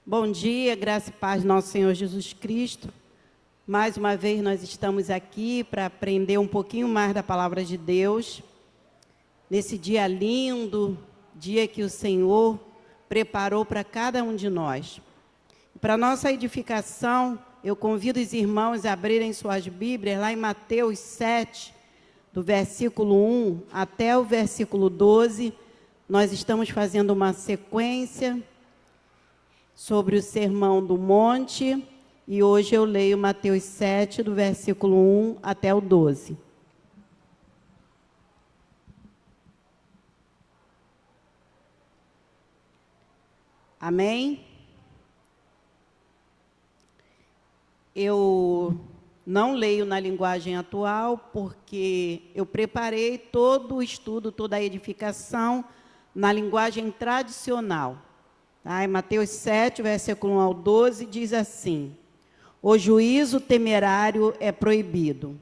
Bom dia, graça e paz do nosso Senhor Jesus Cristo. Mais uma vez nós estamos aqui para aprender um pouquinho mais da palavra de Deus. Nesse dia lindo, dia que o Senhor preparou para cada um de nós. Para nossa edificação, eu convido os irmãos a abrirem suas Bíblias lá em Mateus 7, do versículo 1 até o versículo 12. Nós estamos fazendo uma sequência sobre o Sermão do Monte, e hoje eu leio Mateus 7, do versículo 1 até o 12. Amém? Eu não leio na linguagem atual, porque eu preparei todo o estudo, toda a edificação na linguagem tradicional. Em Mateus 7, versículo 1 ao 12, diz assim: o juízo temerário é proibido.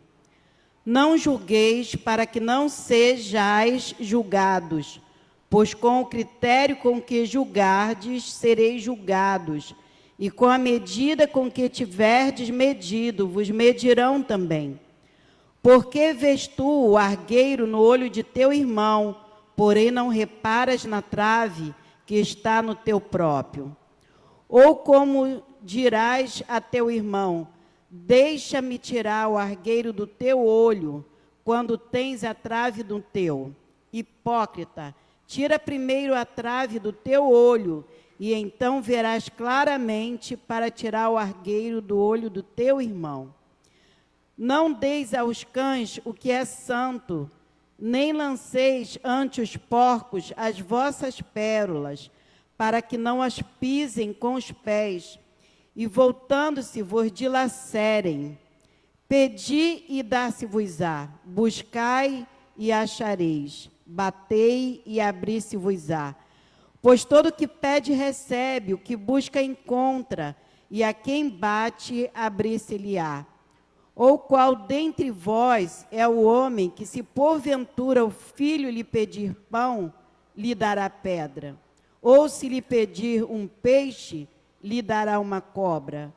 Não julgueis para que não sejais julgados, pois com o critério com que julgardes, sereis julgados, e com a medida com que tiverdes medido, vos medirão também. Porque vês tu o argueiro no olho de teu irmão, porém não reparas na trave que está no teu próprio? Ou como dirás a teu irmão: deixa-me tirar o argueiro do teu olho, quando tens a trave do teu? Hipócrita, tira primeiro a trave do teu olho, e então verás claramente para tirar o argueiro do olho do teu irmão. Não deis aos cães o que é santo, nem lanceis ante os porcos as vossas pérolas, para que não as pisem com os pés, e voltando-se vos dilacerem. Pedi e dar-se-vos-á, buscai e achareis, batei e abri-se-vos-á. Pois todo o que pede recebe, o que busca encontra, e a quem bate abrir-se-lhe-á. Ou qual dentre vós é o homem que, se porventura o filho lhe pedir pão, lhe dará pedra? Ou se lhe pedir um peixe, lhe dará uma cobra?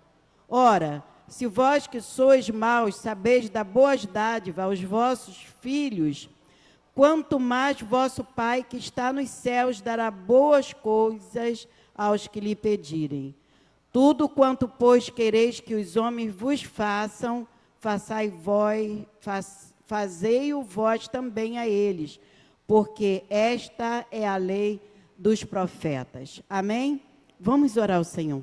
Ora, se vós que sois maus sabeis dar boas dádivas aos vossos filhos, quanto mais vosso Pai que está nos céus dará boas coisas aos que lhe pedirem. Tudo quanto, pois, quereis que os homens vos façam, fazei-o vós também a eles, porque esta é a lei dos profetas. Amém? Vamos orar ao Senhor.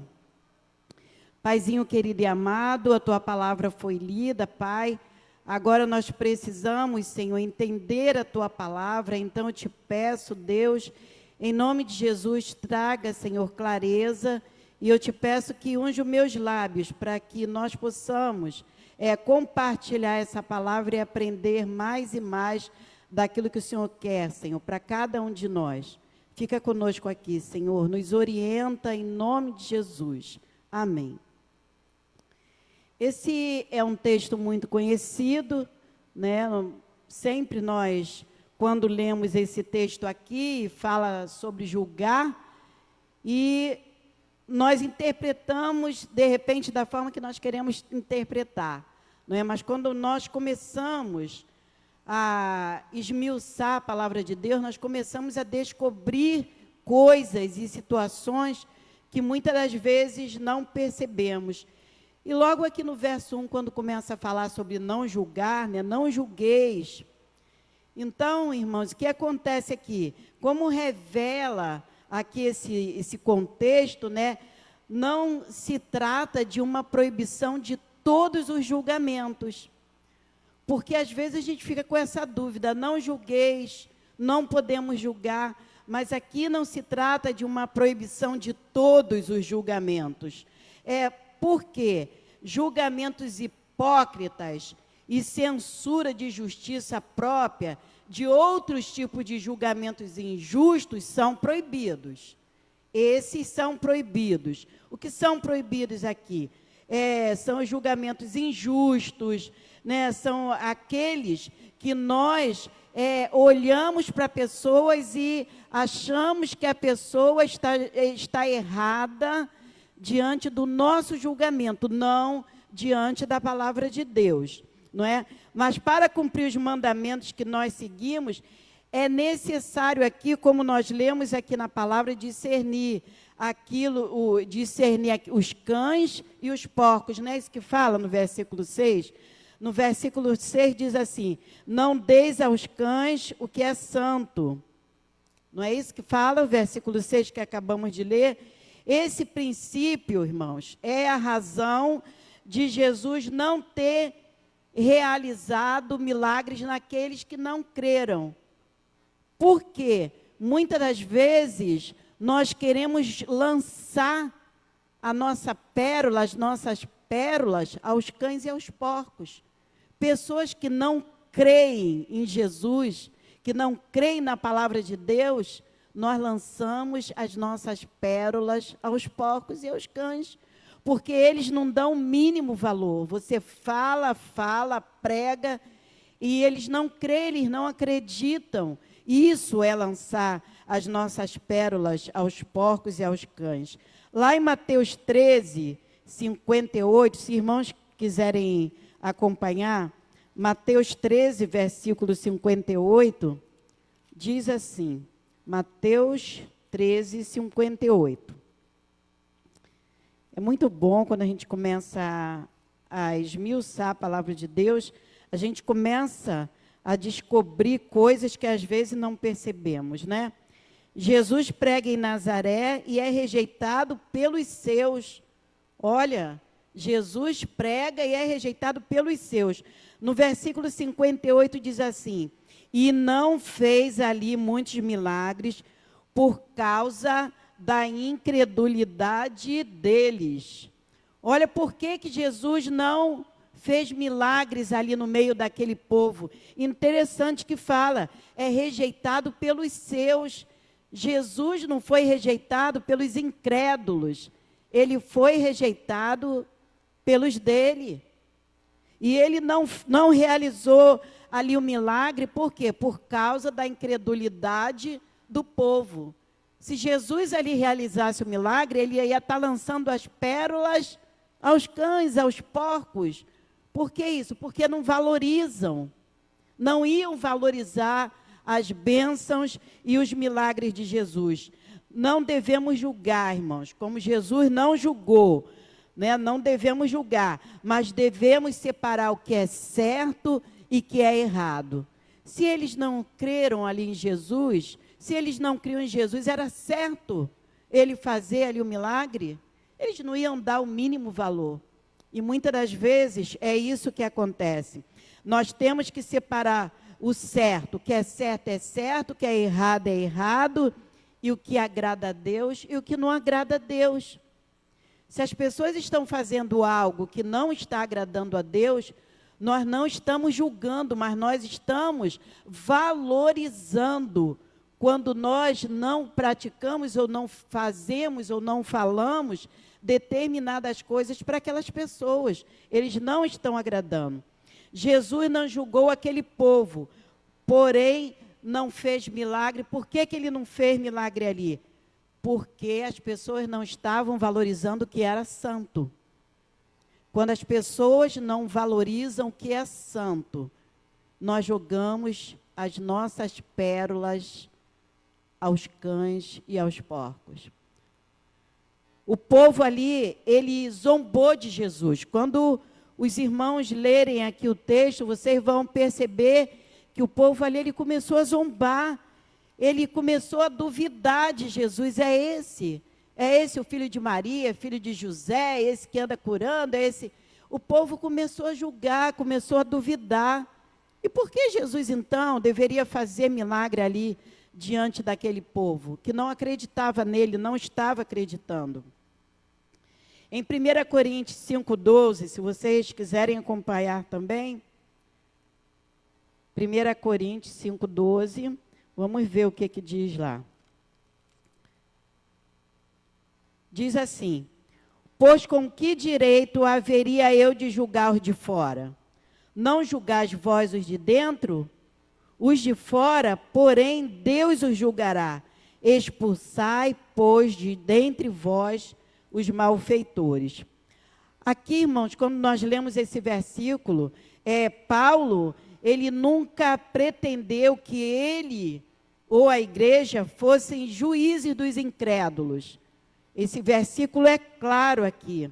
Paizinho querido e amado, a tua palavra foi lida, Pai. Agora nós precisamos, Senhor, entender a tua palavra. Então eu te peço, Deus, em nome de Jesus, traga, Senhor, clareza. E eu te peço que unja os meus lábios para que nós possamos compartilhar essa palavra e aprender mais e mais daquilo que o Senhor quer, Senhor, para cada um de nós. Fica conosco aqui, Senhor, nos orienta em nome de Jesus. Amém. Esse é um texto muito conhecido, né? Sempre nós, quando lemos esse texto aqui, fala sobre julgar, e nós interpretamos, de repente, da forma que nós queremos interpretar, não é? Mas quando nós começamos a esmiuçar a palavra de Deus, nós começamos a descobrir coisas e situações que muitas das vezes não percebemos. E logo aqui no verso 1, quando começa a falar sobre não julgar, né? Não julgueis. Então, irmãos, o que acontece aqui? Como revela aqui esse contexto, né? Não se trata de uma proibição de todos os julgamentos. Porque às vezes a gente fica com essa dúvida: não julgueis, não podemos julgar. Mas aqui não se trata de uma proibição de todos os julgamentos. Porque julgamentos hipócritas e censura de justiça própria, de outros tipos de julgamentos injustos, são proibidos. Esses são proibidos. O que são proibidos aqui? São os julgamentos injustos, né? São aqueles que nós olhamos para pessoas e achamos que a pessoa está errada diante do nosso julgamento, não diante da palavra de Deus, não é? Mas para cumprir os mandamentos que nós seguimos, é necessário aqui, como nós lemos aqui na palavra, discernir discernir os cães e os porcos, não é isso que fala no versículo 6? No versículo 6 diz assim: não deis aos cães o que é santo. Não é isso que fala o versículo 6 que acabamos de ler? Esse princípio, irmãos, é a razão de Jesus não ter realizado milagres naqueles que não creram. Por quê? Muitas das vezes nós queremos lançar a nossa pérola, as nossas pérolas aos cães e aos porcos. Pessoas que não creem em Jesus, que não creem na palavra de Deus, nós lançamos as nossas pérolas aos porcos e aos cães, porque eles não dão o mínimo valor. Você fala, prega, e eles não creem, eles não acreditam. Isso é lançar as nossas pérolas aos porcos e aos cães. Lá em Mateus 13, 58, se irmãos quiserem acompanhar, Mateus 13, versículo 58, diz assim, Mateus 13, 58. É muito bom quando a gente começa a esmiuçar a palavra de Deus, a gente começa a descobrir coisas que às vezes não percebemos, né? Jesus prega em Nazaré e é rejeitado pelos seus. Olha, Jesus prega e é rejeitado pelos seus. No versículo 58 diz assim: e não fez ali muitos milagres por causa da incredulidade deles. Olha, por que Jesus não fez milagres ali no meio daquele povo? Interessante que fala, é rejeitado pelos seus. Jesus não foi rejeitado pelos incrédulos, ele foi rejeitado pelos dele. E ele não realizou ali o milagre, por quê? Por causa da incredulidade do povo. Se Jesus ali realizasse o milagre, ele ia estar lançando as pérolas aos cães, aos porcos. Por que isso? Porque não valorizam, não iam valorizar as bênçãos e os milagres de Jesus. Não devemos julgar, irmãos, como Jesus não julgou, né? Não devemos julgar, mas devemos separar o que é certo e o que é errado. Se eles não creram ali em Jesus, se eles não criam em Jesus, era certo ele fazer ali o milagre? Eles não iam dar o mínimo valor. E muitas das vezes é isso que acontece. Nós temos que separar o certo, o que é certo, o que é errado, e o que agrada a Deus e o que não agrada a Deus. Se as pessoas estão fazendo algo que não está agradando a Deus, nós não estamos julgando, mas nós estamos valorizando. Quando nós não praticamos, ou não fazemos, ou não falamos determinadas coisas para aquelas pessoas, eles não estão agradando. Jesus não julgou aquele povo, porém não fez milagre. Por que ele não fez milagre ali? Porque as pessoas não estavam valorizando o que era santo. Quando as pessoas não valorizam o que é santo, nós jogamos as nossas pérolas aos cães e aos porcos. O povo ali, ele zombou de Jesus. Quando os irmãos lerem aqui o texto, vocês vão perceber que o povo ali, ele começou a zombar, ele começou a duvidar de Jesus. É esse o filho de Maria, filho de José, esse que anda curando, é esse. O povo começou a julgar, começou a duvidar. E por que Jesus, então, deveria fazer milagre ali diante daquele povo que não acreditava nele, não estava acreditando? Em 1 Coríntios 5,12, se vocês quiserem acompanhar também, 1 Coríntios 5,12, vamos ver o que diz lá. Diz assim: pois com que direito haveria eu de julgar os de fora? Não julgais vós os de dentro? Os de fora, porém, Deus os julgará. Expulsai, pois, de dentre vós os malfeitores. Aqui, irmãos, quando nós lemos esse versículo, Paulo, ele nunca pretendeu que ele ou a igreja fossem juízes dos incrédulos. Esse versículo é claro aqui.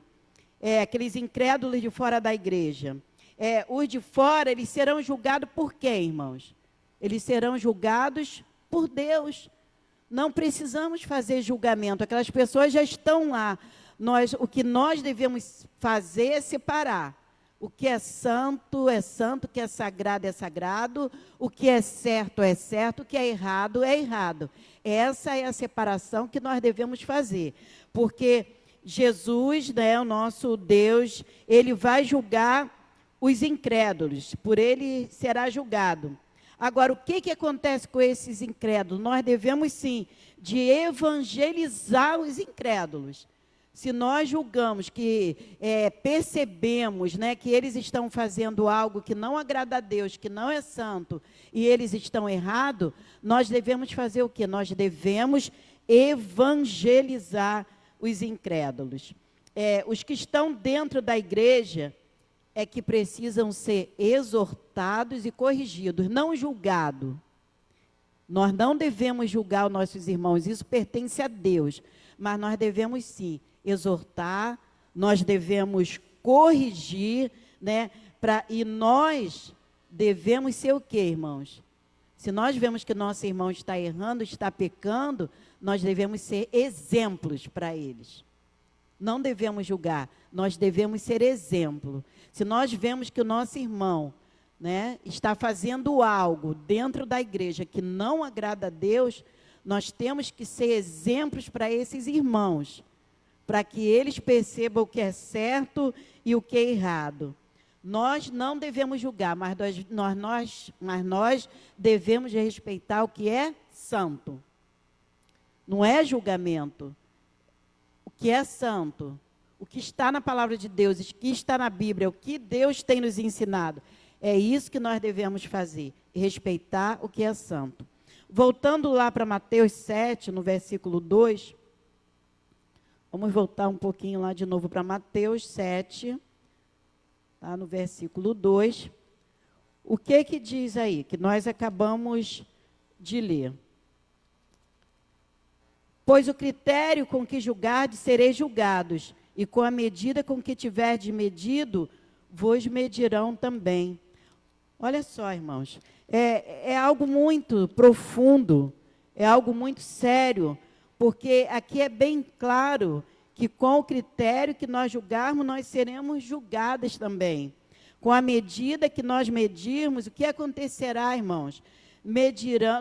Aqueles incrédulos de fora da igreja. Os de fora, eles serão julgados por quem, irmãos? Eles serão julgados por Deus. Não precisamos fazer julgamento. Aquelas pessoas já estão lá. O que nós devemos fazer é separar. O que é santo, o que é sagrado, o que é certo, o que é errado. Essa é a separação que nós devemos fazer. Porque Jesus, né, o nosso Deus, ele vai julgar os incrédulos. Por ele será julgado. Agora, o que acontece com esses incrédulos? Nós devemos, sim, de evangelizar os incrédulos. Se nós julgamos que percebemos, né, que eles estão fazendo algo que não agrada a Deus, que não é santo, e eles estão errados, nós devemos fazer o quê? Nós devemos evangelizar os incrédulos. Os que estão dentro da igreja que precisam ser exortados e corrigidos, não julgados. Nós não devemos julgar os nossos irmãos, isso pertence a Deus, mas nós devemos, sim, exortar, nós devemos corrigir, né? E nós devemos ser o quê, irmãos? Se nós vemos que nosso irmão está errando, está pecando, nós devemos ser exemplos para eles. Não devemos julgar, nós devemos ser exemplo. Se nós vemos que o nosso irmão, né, está fazendo algo dentro da igreja que não agrada a Deus, nós temos que ser exemplos para esses irmãos, para que eles percebam o que é certo e o que é errado. Nós não devemos julgar, mas nós devemos respeitar o que é santo. Não é julgamento. O que é santo, o que está na palavra de Deus, o que está na Bíblia, o que Deus tem nos ensinado, é isso que nós devemos fazer, respeitar o que é santo. Voltando lá para Mateus 7, no versículo 2, vamos voltar um pouquinho lá de novo para Mateus 7, tá, no versículo 2. O que diz aí, que nós acabamos de ler? Pois o critério com que julgardes, sereis julgados, e com a medida com que tiverdes medido, vos medirão também. Olha só, irmãos, é algo muito profundo, é algo muito sério, porque aqui é bem claro que com o critério que nós julgarmos, nós seremos julgadas também. Com a medida que nós medirmos, o que acontecerá, irmãos?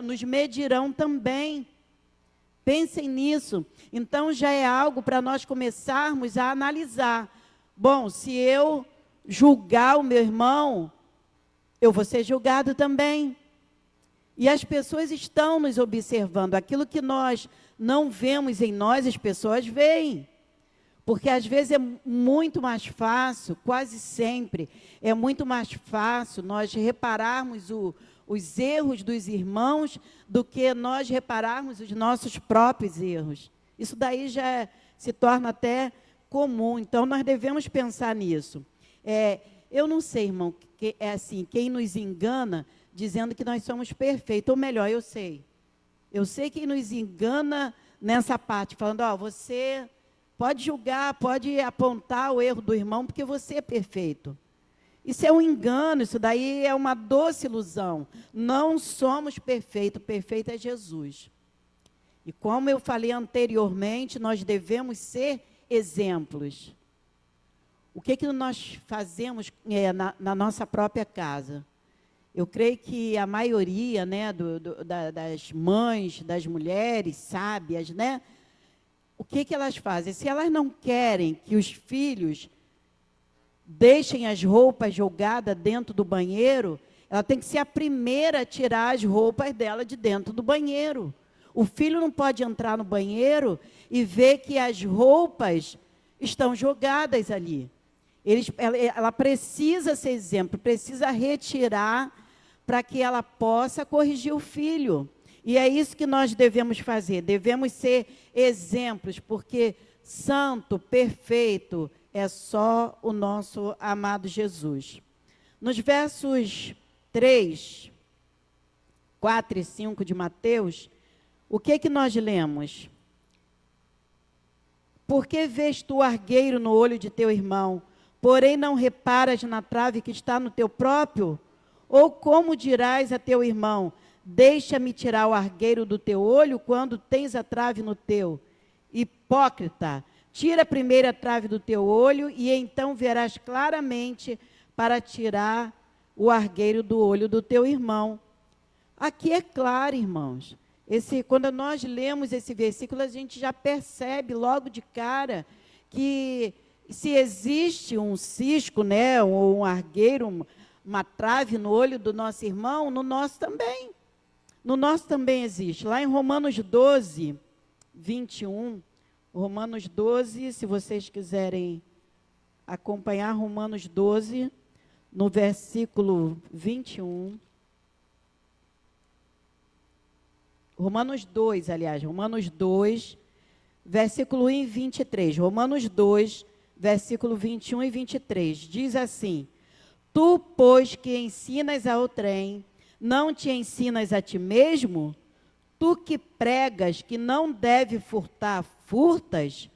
Nos medirão também. Pensem nisso. Então, já é algo para nós começarmos a analisar. Bom, se eu julgar o meu irmão, eu vou ser julgado também. E as pessoas estão nos observando. Aquilo que nós não vemos em nós, as pessoas veem. Porque às vezes é muito mais fácil, quase sempre, é muito mais fácil nós repararmos os erros dos irmãos do que nós repararmos os nossos próprios erros. Isso daí já se torna até comum, então nós devemos pensar nisso. Eu não sei, irmão, que é assim, quem nos engana dizendo que nós somos perfeitos, ou melhor, eu sei. Eu sei quem nos engana nessa parte, falando, você pode julgar, pode apontar o erro do irmão, porque você é perfeito. Isso é um engano, isso daí é uma doce ilusão. Não somos perfeitos, perfeito é Jesus. E como eu falei anteriormente, nós devemos ser exemplos. O que nós fazemos na nossa própria casa? Eu creio que a maioria, né, das mães, das mulheres sábias, né, o que elas fazem? Se elas não querem que os filhos deixem as roupas jogadas dentro do banheiro, ela tem que ser a primeira a tirar as roupas dela de dentro do banheiro. O filho não pode entrar no banheiro e ver que as roupas estão jogadas ali. Ela precisa ser exemplo, precisa retirar para que ela possa corrigir o filho. E é isso que nós devemos fazer, devemos ser exemplos, porque santo, perfeito, é só o nosso amado Jesus. Nos versos 3, 4 e 5 de Mateus, o que nós lemos? Por que vês tu o argueiro no olho de teu irmão, porém não reparas na trave que está no teu próprio? Ou como dirás a teu irmão, deixa-me tirar o argueiro do teu olho, quando tens a trave no teu? Hipócrita, tira primeiro a trave do teu olho, e então verás claramente para tirar o argueiro do olho do teu irmão. Aqui é claro, irmãos. Quando nós lemos esse versículo, a gente já percebe logo de cara que se existe um cisco, né, ou um argueiro, uma trave no olho do nosso irmão, no nosso também. No nosso também existe. Lá em Romanos 12, 21, Romanos 12, se vocês quiserem acompanhar Romanos 12, no versículo 21. Romanos 2, aliás, Romanos 2, versículo 1 e 23. Romanos 2, versículo 21 e 23. Diz assim: Tu, pois, que ensinas a outrem, não te ensinas a ti mesmo? Tu que pregas que não deve furtar, furtas?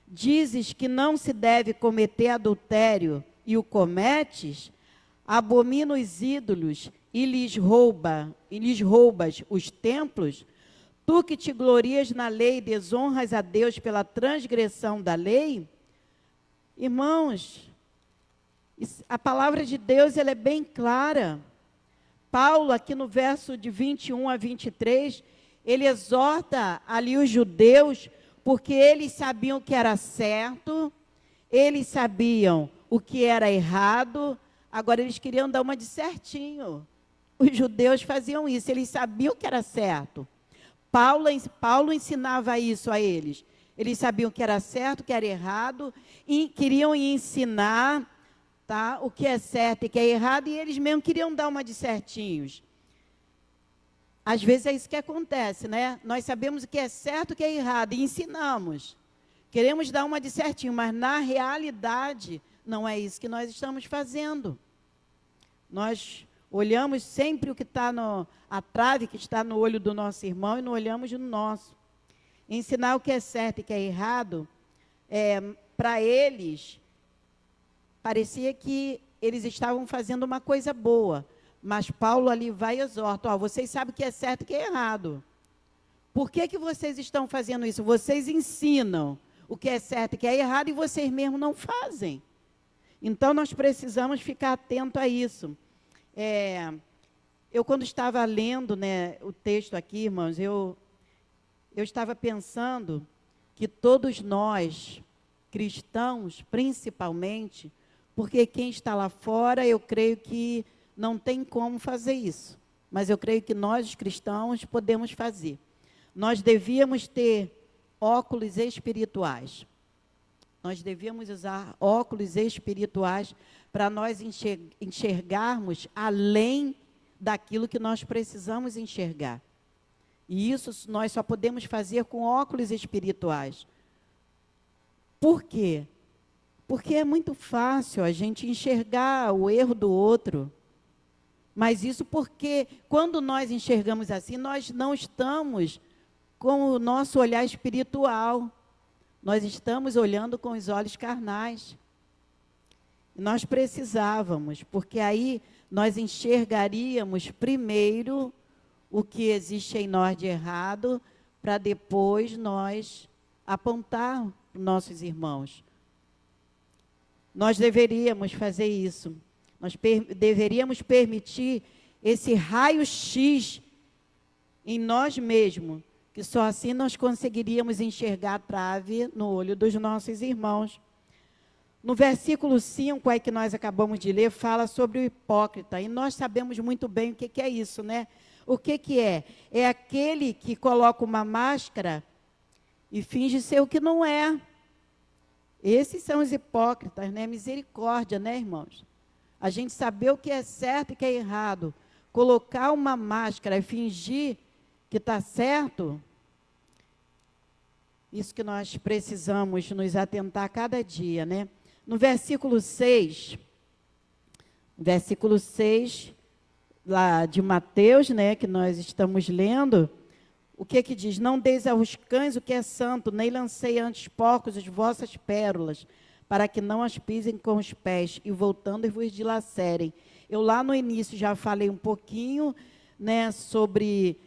Dizes que não se deve cometer adultério e o cometes? Abomina os ídolos e lhes roubas os templos? Tu que te glorias na lei, desonras a Deus pela transgressão da lei? Irmãos, a palavra de Deus ela é bem clara. Paulo, aqui no verso de 21 a 23, ele exorta ali os judeus, porque eles sabiam o que era certo, eles sabiam o que era errado, agora eles queriam dar uma de certinho. Os judeus faziam isso, eles sabiam o que era certo. Paulo ensinava isso a eles. Eles sabiam o que era certo, o que era errado, e queriam ensinar, tá, o que é certo e o que é errado, e eles mesmo queriam dar uma de certinhos. Às vezes é isso que acontece, né? Nós sabemos o que é certo e o que é errado, e ensinamos. Queremos dar uma de certinho, mas na realidade não é isso que nós estamos fazendo. Nós olhamos sempre o que está a trave que está no olho do nosso irmão e não olhamos no nosso. Ensinar o que é certo e o que é errado, para eles, parecia que eles estavam fazendo uma coisa boa. Mas Paulo ali vai e exorta: vocês sabem o que é certo e o que é errado. Por que vocês estão fazendo isso? Vocês ensinam o que é certo e o que é errado e vocês mesmos não fazem. Então, nós precisamos ficar atento a isso. Eu, quando estava lendo, né, o texto aqui, irmãos, eu estava pensando que todos nós, cristãos, principalmente, porque quem está lá fora, eu creio que não tem como fazer isso. Mas eu creio que nós, os cristãos, podemos fazer. Nós devíamos ter óculos espirituais. Nós devíamos usar óculos espirituais para nós enxergarmos além daquilo que nós precisamos enxergar. E isso nós só podemos fazer com óculos espirituais. Por quê? Porque é muito fácil a gente enxergar o erro do outro. Mas isso porque, quando nós enxergamos assim, nós não estamos com o nosso olhar espiritual. Nós estamos olhando com os olhos carnais. Nós precisávamos, porque aí nós enxergaríamos primeiro o que existe em nós de errado, para depois nós apontar para nossos irmãos. Nós deveríamos fazer isso. Nós deveríamos permitir esse raio-x em nós mesmos, que só assim nós conseguiríamos enxergar a trave no olho dos nossos irmãos. No versículo 5, aí que nós acabamos de ler, fala sobre o hipócrita. E nós sabemos muito bem o que é isso, né? O que é? É aquele que coloca uma máscara e finge ser o que não é. Esses são os hipócritas, né? Misericórdia, né, irmãos? A gente saber o que é certo e o que é errado. Colocar uma máscara e fingir que está certo, Isso que nós precisamos nos atentar a cada dia, né? No versículo 6, lá de Mateus, né, que nós estamos lendo, o que diz? Não deis aos cães o que é santo, nem lancei ante os porcos as vossas pérolas, para que não as pisem com os pés, e voltando vos dilacerem. Eu lá no início já falei um pouquinho, né, sobre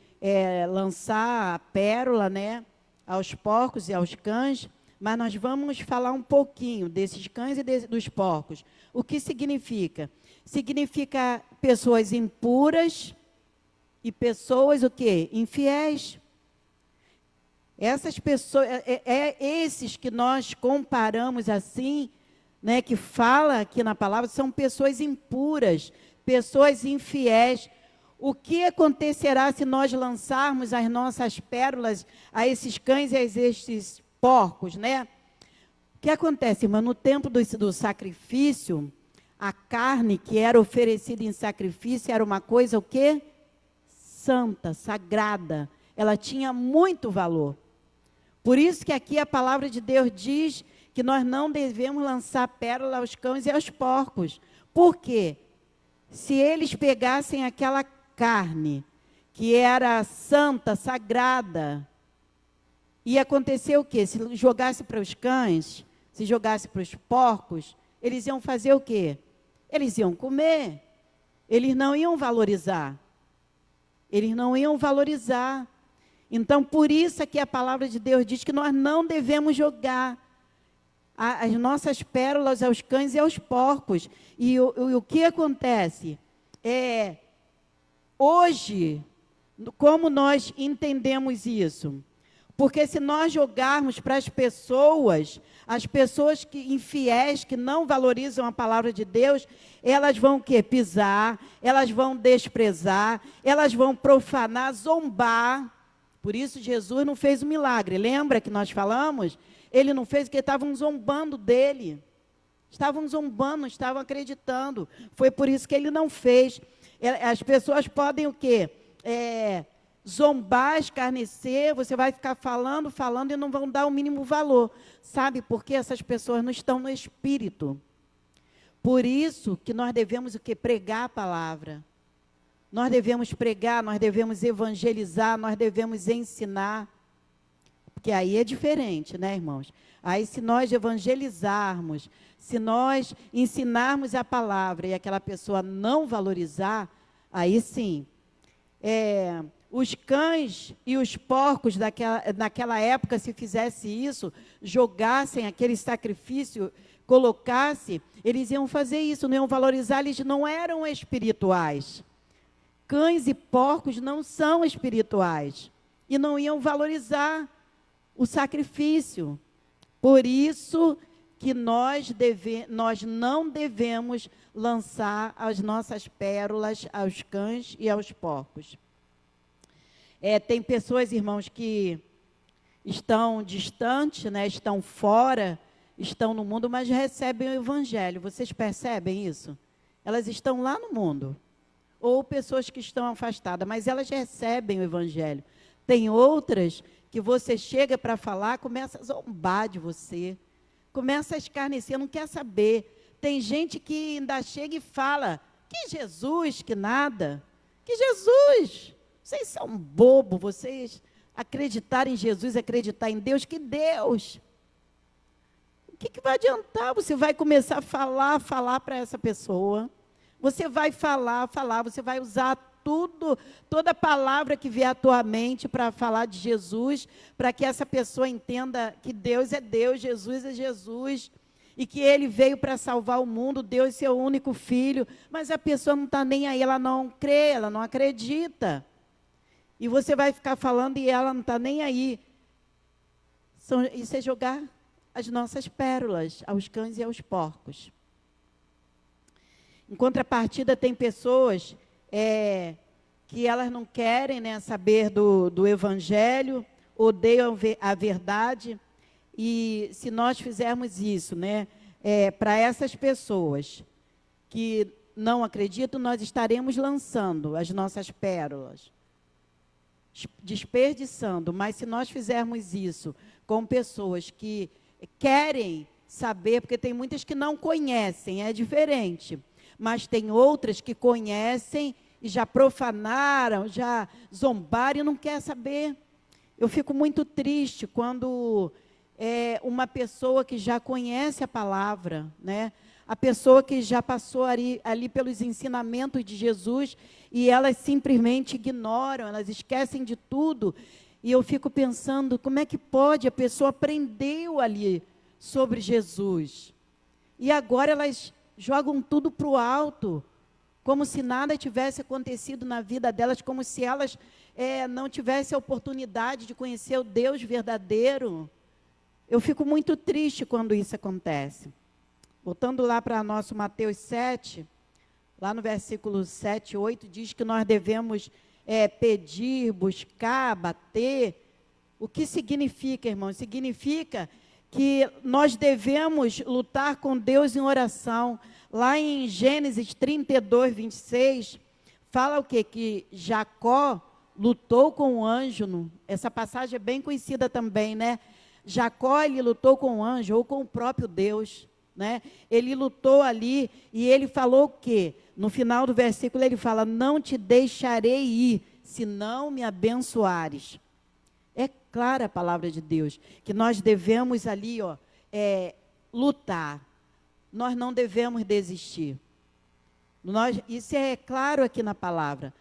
lançar a pérola, né, aos porcos e aos cães, mas nós vamos falar um pouquinho desses cães e dos porcos. O que significa? Significa pessoas impuras e pessoas o quê? Infiéis. Essas pessoas, esses que nós comparamos assim, né, que fala aqui na palavra, são pessoas impuras, pessoas infiéis. O que acontecerá se nós lançarmos as nossas pérolas a esses cães e a esses porcos, né? O que acontece, irmão? No tempo do sacrifício, a carne que era oferecida em sacrifício era uma coisa o quê? Santa, sagrada. Ela tinha muito valor. Por isso que aqui a palavra de Deus diz que nós não devemos lançar pérola aos cães e aos porcos. Por quê? Se eles pegassem aquela carne, que era santa, sagrada, ia acontecer o quê? Se jogasse para os cães, se jogasse para os porcos, eles iam fazer o quê? Eles iam comer. Eles não iam valorizar. Eles não iam valorizar. Então, por isso que a palavra de Deus diz que nós não devemos jogar as nossas pérolas aos cães e aos porcos. E o que acontece? Hoje, como nós entendemos isso? Porque se nós jogarmos para as pessoas infiéis, que não valorizam a palavra de Deus, elas vão o quê? Pisar, elas vão desprezar, elas vão profanar, zombar. Por isso Jesus não fez o milagre. Lembra que nós falamos? Ele não fez porque estavam zombando dele. Estavam zombando, não estavam acreditando. Foi por isso que ele não fez. As pessoas podem o quê? Zombar, escarnecer, você vai ficar falando e não vão dar o mínimo valor. Sabe por quê? Essas pessoas não estão no espírito. Por isso que nós devemos o quê? Pregar a palavra. Nós devemos pregar, nós devemos evangelizar, nós devemos ensinar. Porque aí é diferente, né, irmãos? Aí se nós evangelizarmos, se nós ensinarmos a palavra e aquela pessoa não valorizar, aí sim. Os cães e os porcos naquela época, se fizesse isso, jogassem aquele sacrifício, colocasse, eles iam fazer isso, não iam valorizar, eles não eram espirituais. Cães e porcos não são espirituais e não iam valorizar o sacrifício. Por isso que nós não devemos lançar as nossas pérolas aos cães e aos porcos. Tem pessoas, irmãos, que estão distantes, né, estão fora, estão no mundo, mas recebem o evangelho. Vocês percebem isso? Elas estão lá no mundo. Ou pessoas que estão afastadas, mas elas recebem o evangelho. Tem outras que você chega para falar, começa a zombar de você, começa a escarnecer, não quer saber. Tem gente que ainda chega e fala, que Jesus, que nada, que Jesus, vocês são bobos, vocês acreditarem em Jesus, acreditar em Deus, que Deus. O que vai adiantar? Você vai começar a falar para essa pessoa. Você vai falar, você vai usar toda palavra que vier à tua mente para falar de Jesus, para que essa pessoa entenda que Deus é Deus, Jesus é Jesus, e que Ele veio para salvar o mundo, Deus é seu único Filho, mas a pessoa não está nem aí, ela não crê, ela não acredita. E você vai ficar falando e ela não está nem aí. Isso é jogar as nossas pérolas aos cães e aos porcos. Em contrapartida, tem pessoas que elas não querem, né, saber do evangelho, odeiam a verdade. E se nós fizermos isso, né, para essas pessoas que não acreditam, nós estaremos lançando as nossas pérolas. desperdiçando. Mas se nós fizermos isso com pessoas que querem saber, porque tem muitas que não conhecem, é diferente. Mas tem outras que conhecem e já profanaram, já zombaram e não quer saber. Eu fico muito triste quando uma pessoa que já conhece a palavra, né? A pessoa que já passou ali pelos ensinamentos de Jesus e elas simplesmente ignoram, elas esquecem de tudo. E eu fico pensando, como é que pode? A pessoa aprendeu ali sobre Jesus. E agora elas jogam tudo para o alto, como se nada tivesse acontecido na vida delas, como se elas não tivessem a oportunidade de conhecer o Deus verdadeiro. Eu fico muito triste quando isso acontece. Voltando lá para nosso Mateus 7, lá no versículo 7, 8, diz que nós devemos pedir, buscar, bater. O que significa, irmão? Significa que nós devemos lutar com Deus em oração. Lá em Gênesis 32, 26, fala o quê? Que Jacó lutou com o anjo. Essa passagem é bem conhecida também, né? Jacó, ele lutou com o anjo, ou com o próprio Deus, né? Ele lutou ali, e ele falou o quê? No final do versículo ele fala, não te deixarei ir, se não me abençoares. É clara a palavra de Deus, que nós devemos ali, lutar. Nós não devemos desistir. Isso é claro aqui na palavra.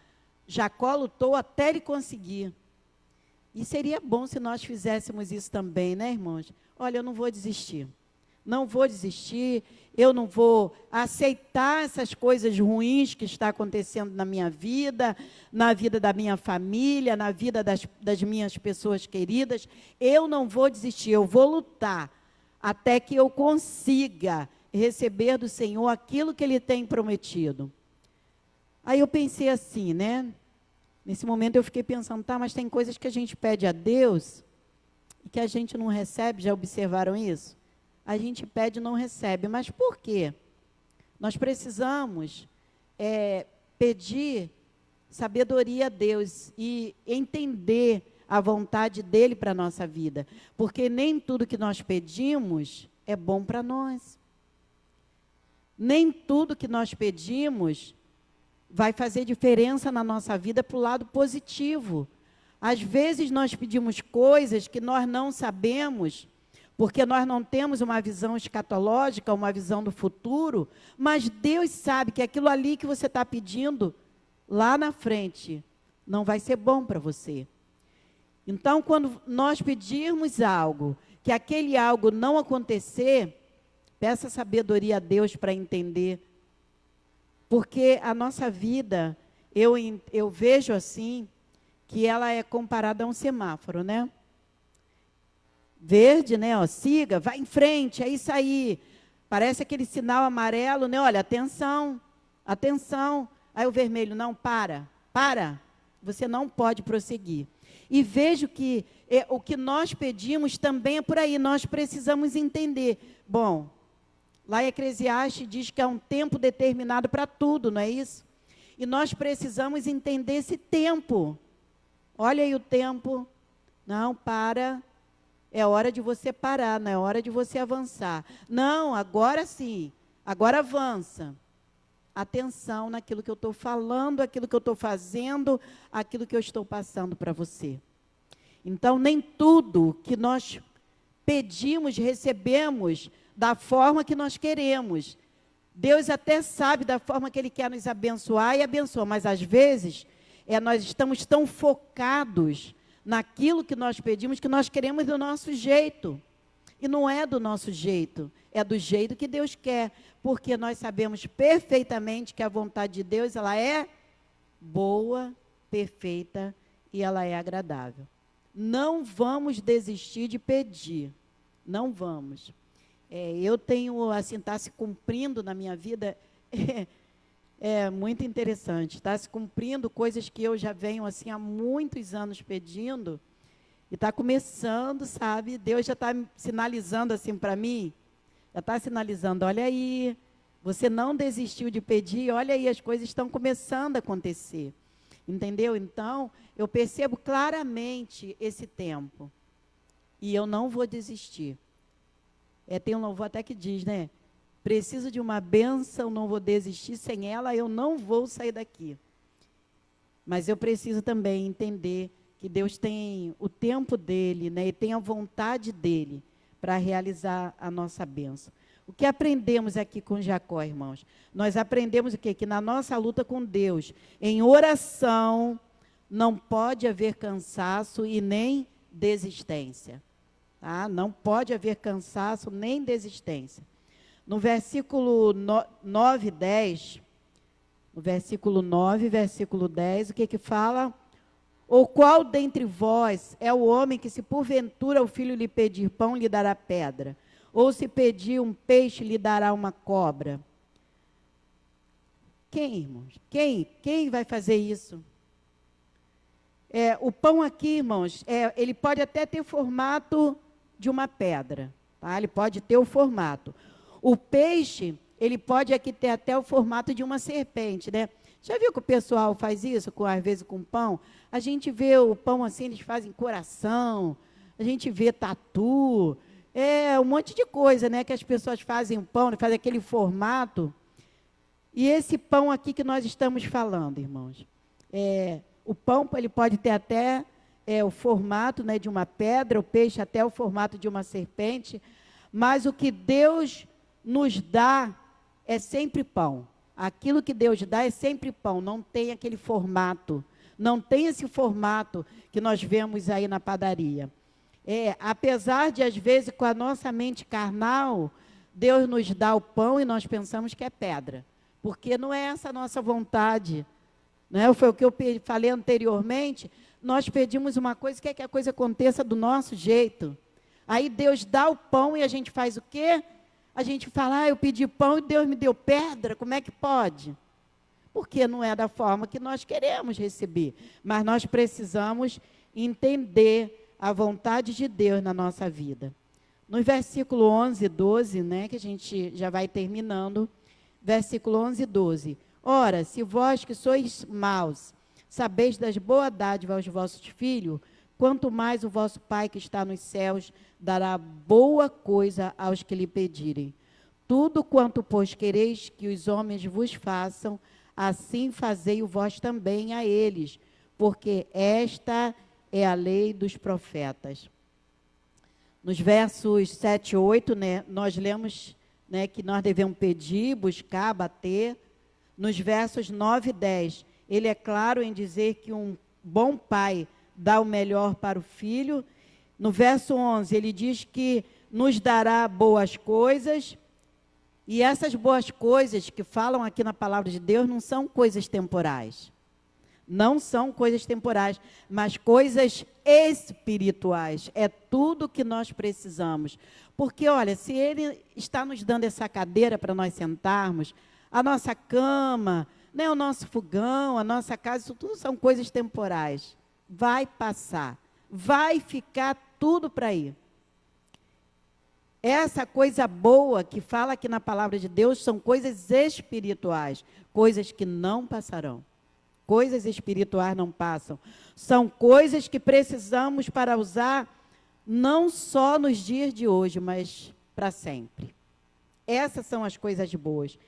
Jacó lutou até ele conseguir. E seria bom se nós fizéssemos isso também, né, irmãos? Olha, eu não vou desistir. Não vou desistir, eu não vou aceitar essas coisas ruins que estão acontecendo na minha vida, na vida da minha família, na vida das minhas pessoas queridas. Eu não vou desistir, eu vou lutar até que eu consiga receber do Senhor aquilo que Ele tem prometido. Aí eu pensei assim, né? Nesse momento eu fiquei pensando, tá, mas tem coisas que a gente pede a Deus e que a gente não recebe, já observaram isso? A gente pede e não recebe, mas por quê? Nós precisamos pedir sabedoria a Deus e entender a vontade dEle para a nossa vida, porque nem tudo que nós pedimos é bom para nós. Nem tudo que nós pedimos vai fazer diferença na nossa vida para o lado positivo. Às vezes nós pedimos coisas que nós não sabemos, porque nós não temos uma visão escatológica, uma visão do futuro, mas Deus sabe que aquilo ali que você está pedindo, lá na frente, não vai ser bom para você. Então, quando nós pedirmos algo, que aquele algo não acontecer, peça sabedoria a Deus para entender. Porque a nossa vida, eu vejo assim, que ela é comparada a um semáforo, né? Verde, né? Ó, siga, vai em frente, é isso aí. Parece aquele sinal amarelo, né? Olha, atenção, atenção. Aí o vermelho, não, para. Você não pode prosseguir. E vejo que o que nós pedimos também é por aí, nós precisamos entender. Bom, lá em Eclesiastes diz que há um tempo determinado para tudo, não é isso? E nós precisamos entender esse tempo. Olha aí o tempo. Não, para. É hora de você parar, não é hora de você avançar. Não, agora sim. Agora avança. Atenção naquilo que eu estou falando, aquilo que eu estou fazendo, aquilo que eu estou passando para você. Então, nem tudo que nós pedimos, recebemos da forma que nós queremos. Deus até sabe da forma que Ele quer nos abençoar e abençoa, mas às vezes nós estamos tão focados naquilo que nós pedimos que nós queremos do nosso jeito. E não é do nosso jeito, é do jeito que Deus quer, porque nós sabemos perfeitamente que a vontade de Deus, ela é boa, perfeita e ela é agradável. Não vamos desistir de pedir, não vamos. Eu tenho, assim, está se cumprindo na minha vida, é muito interessante, está se cumprindo coisas que eu já venho, assim, há muitos anos pedindo, e está começando, sabe, Deus já está sinalizando, assim, para mim, já está sinalizando, olha aí, você não desistiu de pedir, olha aí, as coisas estão começando a acontecer. Entendeu? Então, eu percebo claramente esse tempo. E eu não vou desistir. Tem um louvor até que diz, né? Preciso de uma bênção, não vou desistir. Sem ela, eu não vou sair daqui. Mas eu preciso também entender que Deus tem o tempo dele, né? E tem a vontade dele para realizar a nossa bênção. O que aprendemos aqui com Jacó, irmãos? Nós aprendemos o quê? Que na nossa luta com Deus, em oração, não pode haver cansaço e nem desistência. Tá? Não pode haver cansaço nem desistência. No versículo 9 e 10, no versículo 9 e versículo 10, o que fala? Ou qual dentre vós é o homem que, se porventura o filho lhe pedir pão, lhe dará pedra? Ou se pedir um peixe, lhe dará uma cobra? Quem, irmãos? Quem vai fazer isso? O pão aqui, irmãos, ele pode até ter formato de uma pedra. Tá? Ele pode ter o formato. O peixe, ele pode aqui ter até o formato de uma serpente, né? Já viu que o pessoal faz isso, às vezes com pão? A gente vê o pão assim, eles fazem coração, a gente vê tatu, um monte de coisa, né? Que as pessoas fazem o pão, fazem aquele formato. E esse pão aqui que nós estamos falando, irmãos, o pão ele pode ter até o formato, né, de uma pedra, o peixe até o formato de uma serpente, mas o que Deus nos dá é sempre pão. Aquilo que Deus dá é sempre pão, não tem aquele formato, não tem esse formato que nós vemos aí na padaria. Apesar de, às vezes, com a nossa mente carnal, Deus nos dá o pão e nós pensamos que é pedra, porque não é essa a nossa vontade. Né? Foi o que eu falei anteriormente, nós pedimos uma coisa, quer que a coisa aconteça do nosso jeito. Aí Deus dá o pão e a gente faz o quê? A gente fala, eu pedi pão e Deus me deu pedra, como é que pode? Porque não é da forma que nós queremos receber. Mas nós precisamos entender a vontade de Deus na nossa vida. No versículo 11 e 12, né, que a gente já vai terminando, versículo 11 e 12. Ora, se vós que sois maus, sabeis das boas dádivas aos vossos filhos, quanto mais o vosso Pai que está nos céus dará boa coisa aos que lhe pedirem. Tudo quanto, pois, quereis que os homens vos façam, assim fazei-o vós também a eles, porque esta é a lei dos profetas. Nos versos 7 e 8, né, nós lemos, né, que nós devemos pedir, buscar, bater. Nos versos 9 e 10, ele é claro em dizer que um bom pai dá o melhor para o filho. No verso 11, ele diz que nos dará boas coisas. E essas boas coisas que falam aqui na palavra de Deus não são coisas temporais. Não são coisas temporais, mas coisas espirituais. É tudo que nós precisamos. Porque, olha, se ele está nos dando essa cadeira para nós sentarmos, a nossa cama, né, o nosso fogão, a nossa casa, isso tudo são coisas temporais. Vai passar, vai ficar tudo para aí. Essa coisa boa que fala aqui na palavra de Deus são coisas espirituais, coisas que não passarão. Coisas espirituais não passam. São coisas que precisamos para usar não só nos dias de hoje, mas para sempre. Essas são as coisas boas.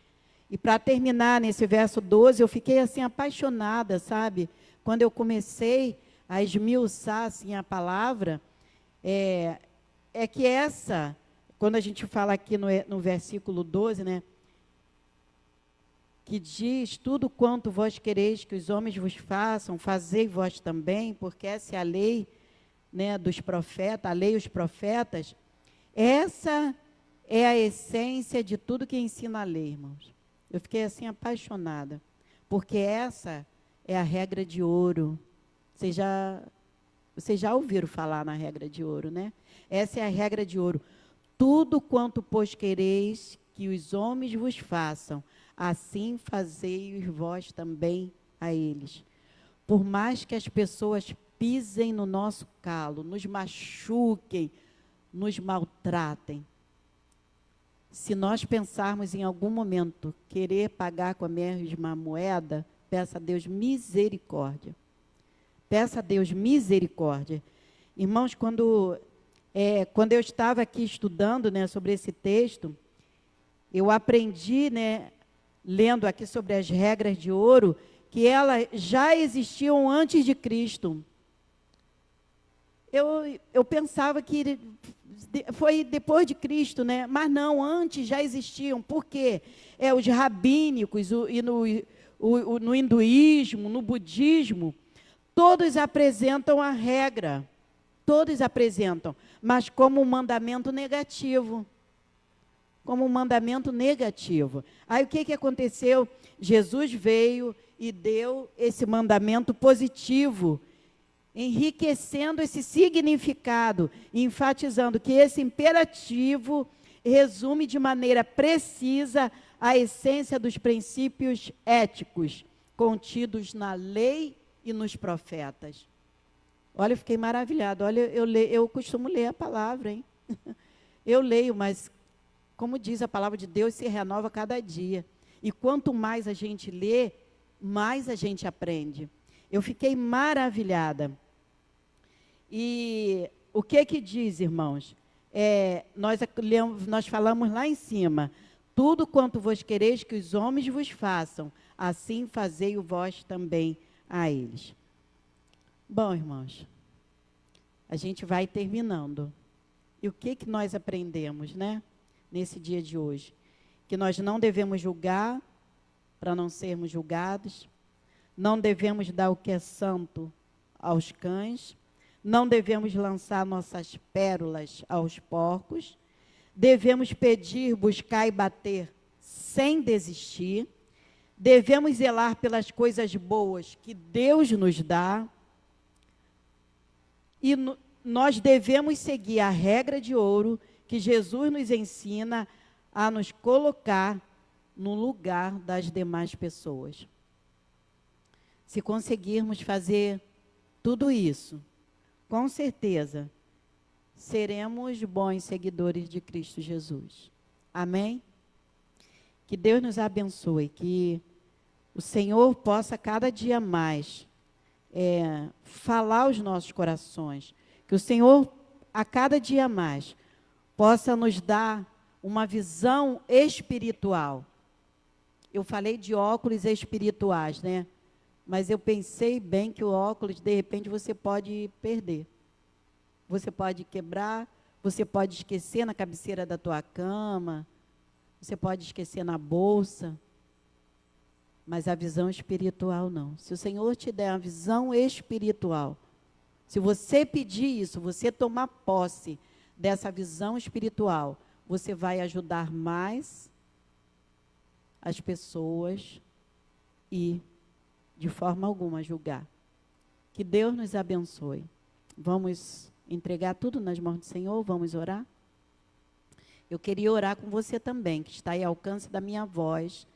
E para terminar, nesse verso 12, eu fiquei assim apaixonada, sabe? Quando eu comecei a esmiuçar assim, a palavra, que quando a gente fala aqui no versículo 12, né? Que diz, tudo quanto vós quereis que os homens vos façam, fazei vós também, porque essa é a lei, né, dos profetas, a lei e os profetas. Essa é a essência de tudo que ensina a lei, irmãos. Eu fiquei assim apaixonada, porque essa é a regra de ouro. Vocês já ouviram falar na regra de ouro, né? Essa é a regra de ouro. Tudo quanto, pois, quereis que os homens vos façam, assim fazei-os vós também a eles. Por mais que as pessoas pisem no nosso calo, nos machuquem, nos maltratem, se nós pensarmos em algum momento querer pagar com a mesma moeda, peça a Deus misericórdia. Peça a Deus misericórdia. Irmãos, quando eu estava aqui estudando, né, sobre esse texto, eu aprendi, né, lendo aqui sobre as regras de ouro, que elas já existiam antes de Cristo. Eu pensava que foi depois de Cristo, né? Mas não, antes já existiam. Por quê? Os rabínicos, no hinduísmo, no budismo, todos apresentam a regra. Todos apresentam, mas como um mandamento negativo. Como um mandamento negativo. Aí o que aconteceu? Jesus veio e deu esse mandamento positivo, enriquecendo esse significado, enfatizando que esse imperativo resume de maneira precisa a essência dos princípios éticos contidos na lei e nos profetas. Olha, eu fiquei maravilhada. Olha, eu costumo ler a palavra, hein? Eu leio, mas, como diz a palavra de Deus, se renova cada dia. E quanto mais a gente lê, mais a gente aprende. Eu fiquei maravilhada. E o que diz, irmãos? Nós falamos lá em cima. Tudo quanto vos quereis que os homens vos façam, assim fazei-o vós também a eles. Bom, irmãos, a gente vai terminando. E o que nós aprendemos, né? Nesse dia de hoje? Que nós não devemos julgar para não sermos julgados. Não devemos dar o que é santo aos cães. Não devemos lançar nossas pérolas aos porcos. Devemos pedir, buscar e bater sem desistir. Devemos zelar pelas coisas boas que Deus nos dá. E nós devemos seguir a regra de ouro que Jesus nos ensina a nos colocar no lugar das demais pessoas. Se conseguirmos fazer tudo isso, com certeza, seremos bons seguidores de Cristo Jesus. Amém? Que Deus nos abençoe, que o Senhor possa cada dia mais falar aos nossos corações, que o Senhor, a cada dia mais, possa nos dar uma visão espiritual. Eu falei de óculos espirituais, né? Mas eu pensei bem que o óculos, de repente, você pode perder. Você pode quebrar, você pode esquecer na cabeceira da tua cama, você pode esquecer na bolsa, mas a visão espiritual não. Se o Senhor te der uma visão espiritual, se você pedir isso, você tomar posse dessa visão espiritual, você vai ajudar mais as pessoas e, de forma alguma, julgar. Que Deus nos abençoe. Vamos entregar tudo nas mãos do Senhor, vamos orar? Eu queria orar com você também, que está aí ao alcance da minha voz,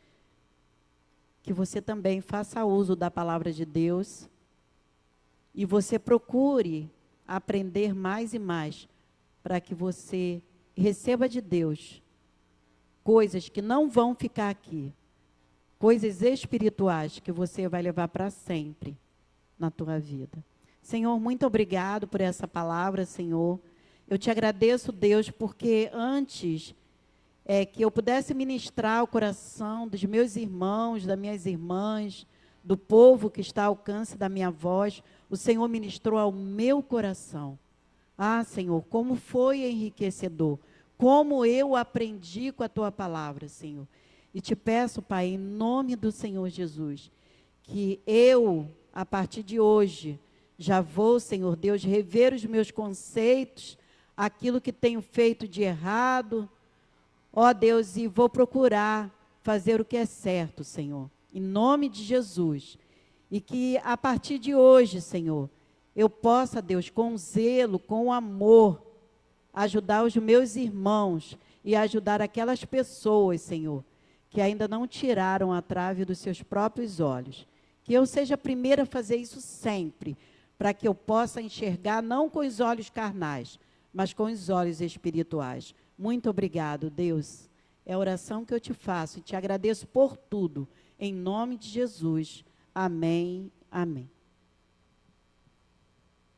que você também faça uso da palavra de Deus e você procure aprender mais e mais para que você receba de Deus coisas que não vão ficar aqui, coisas espirituais que você vai levar para sempre na tua vida. Senhor, muito obrigado por essa palavra, Senhor. Eu te agradeço, Deus, porque antes que eu pudesse ministrar o coração dos meus irmãos, das minhas irmãs, do povo que está ao alcance da minha voz, o Senhor ministrou ao meu coração. Ah, Senhor, como foi enriquecedor, como eu aprendi com a tua palavra, Senhor. E te peço, Pai, em nome do Senhor Jesus, que eu, a partir de hoje, já vou, Senhor Deus, rever os meus conceitos, aquilo que tenho feito de errado, ó Deus, e vou procurar fazer o que é certo, Senhor, em nome de Jesus. E que a partir de hoje, Senhor, eu possa, Deus, com zelo, com amor, ajudar os meus irmãos e ajudar aquelas pessoas, Senhor, que ainda não tiraram a trave dos seus próprios olhos. Que eu seja a primeira a fazer isso sempre, para que eu possa enxergar não com os olhos carnais, mas com os olhos espirituais. Muito obrigado, Deus. É a oração que eu te faço e te agradeço por tudo. Em nome de Jesus. Amém. Amém.